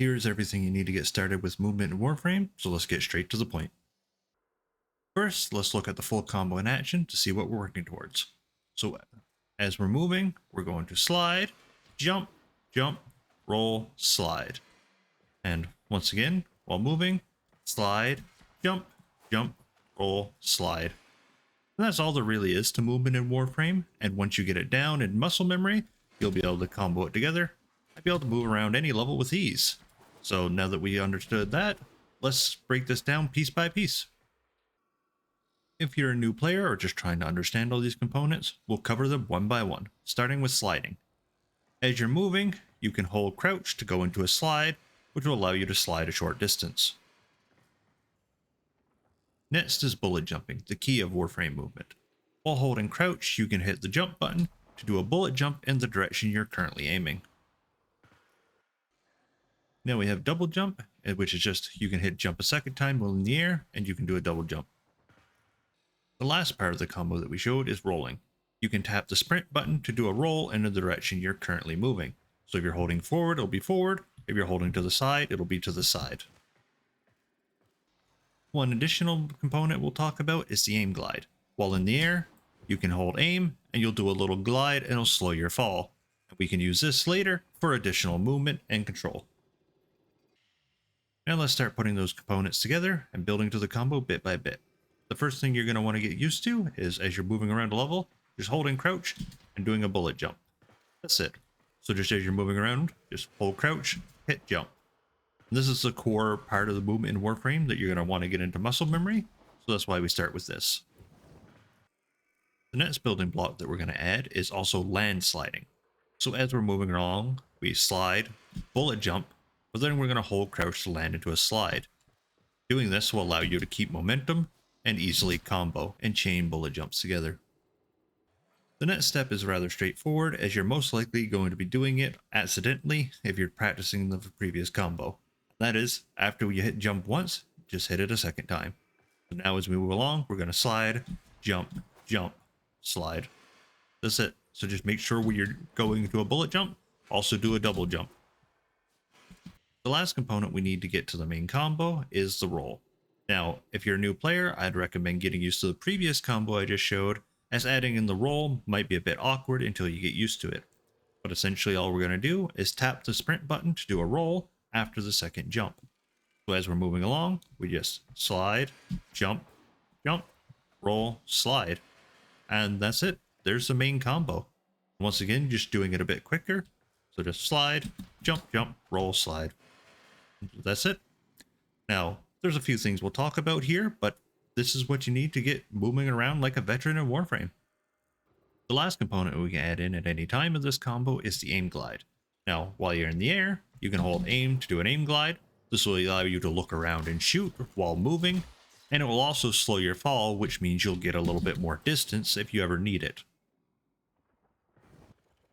Here's everything you need to get started with movement in Warframe, so let's get straight to the point. First, let's look at the full combo in action to see what we're working towards. So as we're moving, we're going to slide, jump, jump, roll, slide. And once again, while moving, slide, jump, jump, roll, slide. And that's all there really is to movement in Warframe, and once you get it down in muscle memory, you'll be able to combo it together and be able to move around any level with ease. So now that we understood that, let's break this down piece by piece. If you're a new player or just trying to understand all these components, we'll cover them one by one, starting with sliding. As you're moving, you can hold crouch to go into a slide, which will allow you to slide a short distance. Next is bullet jumping, the key of Warframe movement. While holding crouch, you can hit the jump button to do a bullet jump in the direction you're currently aiming. Now we have double jump, which is just you can hit jump a second time while in the air and you can do a double jump. The last part of the combo that we showed is rolling. You can tap the sprint button to do a roll in the direction you're currently moving. So if you're holding forward, it'll be forward. If you're holding to the side, it'll be to the side. One additional component we'll talk about is the aim glide. While in the air, you can hold aim and you'll do a little glide and it'll slow your fall. We can use this later for additional movement and control. Now let's start putting those components together and building to the combo bit by bit. The first thing you're going to want to get used to is as you're moving around a level, just holding crouch and doing a bullet jump. That's it. So just as you're moving around, just hold crouch, hit jump. And this is the core part of the movement in Warframe that you're going to want to get into muscle memory. So that's why we start with this. The next building block that we're going to add is also land sliding. So as we're moving along, we slide, bullet jump, but then we're going to hold crouch to land into a slide. Doing this will allow you to keep momentum and easily combo and chain bullet jumps together. The next step is rather straightforward, as you're most likely going to be doing it accidentally if you're practicing the previous combo. That is, after you hit jump once, just hit it a second time. So now as we move along, we're going to slide, jump, jump, slide. That's it. So just make sure when you're going to a bullet jump, also do a double jump. The last component we need to get to the main combo is the roll. Now, if you're a new player, I'd recommend getting used to the previous combo I just showed, as adding in the roll might be a bit awkward until you get used to it. But essentially all we're going to do is tap the sprint button to do a roll after the second jump. So as we're moving along, we just slide, jump, jump, roll, slide. And that's it. There's the main combo. Once again, just doing it a bit quicker. So just slide, jump, jump, roll, slide. That's it. Now, there's a few things we'll talk about here, but this is what you need to get moving around like a veteran in Warframe. The last component we can add in at any time of this combo is the aim glide. Now, while you're in the air, you can hold aim to do an aim glide. This will allow you to look around and shoot while moving, and it will also slow your fall, which means you'll get a little bit more distance if you ever need it.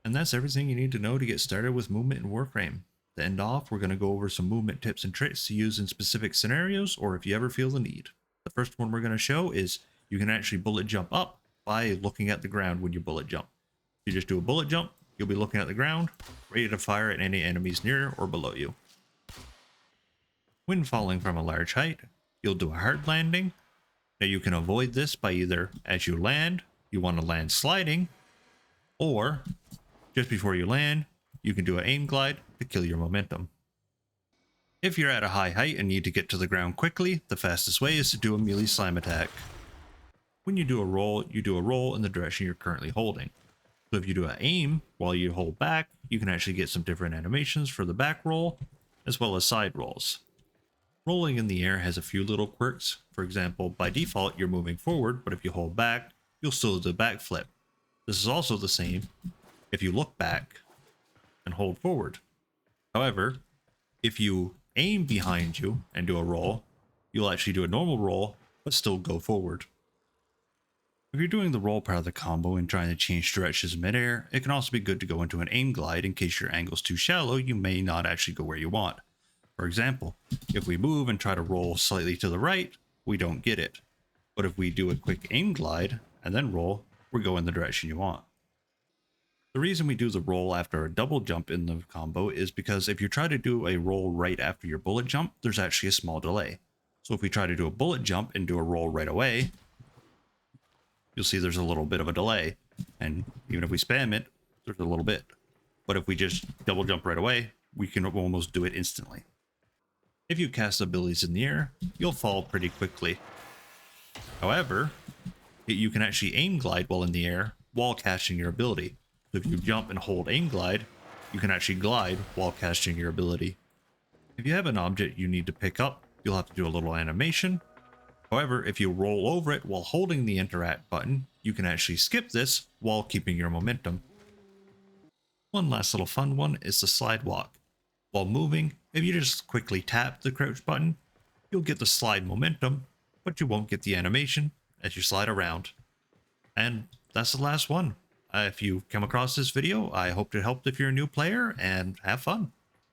And that's everything you need to know to get started with movement in Warframe. To end off, we're going to go over some movement tips and tricks to use in specific scenarios or if you ever feel the need. The first one we're going to show is you can actually bullet jump up by looking at the ground when you bullet jump. You just do a bullet jump, you'll be looking at the ground, ready to fire at any enemies near or below you. When falling from a large height, you'll do a hard landing. Now you can avoid this by either as you land, you want to land sliding, or just before you land, you can do an aim glide to kill your momentum. If you're at a high height and need to get to the ground quickly, the fastest way is to do a melee slam attack. When you do a roll in the direction you're currently holding. So if you do an aim while you hold back, you can actually get some different animations for the back roll, as well as side rolls. Rolling in the air has a few little quirks. For example, by default, you're moving forward, but if you hold back, you'll still do the backflip. This is also the same if you look back and hold forward. However, if you aim behind you and do a roll, you'll actually do a normal roll, but still go forward. If you're doing the roll part of the combo and trying to change directions midair, it can also be good to go into an aim glide in case your angle's too shallow, you may not actually go where you want. For example, if we move and try to roll slightly to the right, we don't get it. But if we do a quick aim glide and then roll, we're going the direction you want. The reason we do the roll after a double jump in the combo is because if you try to do a roll right after your bullet jump, there's actually a small delay. So if we try to do a bullet jump and do a roll right away, you'll see there's a little bit of a delay. And even if we spam it, there's a little bit. But if we just double jump right away, we can almost do it instantly. If you cast abilities in the air, you'll fall pretty quickly. However, you can actually aim glide while in the air while casting your ability. So if you jump and hold aim glide, you can actually glide while casting your ability. If you have an object you need to pick up, you'll have to do a little animation. However, if you roll over it while holding the interact button, you can actually skip this while keeping your momentum. One last little fun one is the slide walk. While moving, if you just quickly tap the crouch button, you'll get the slide momentum, but you won't get the animation as you slide around. And that's the last one. If you come across this video, I hope it helped if you're a new player, and have fun.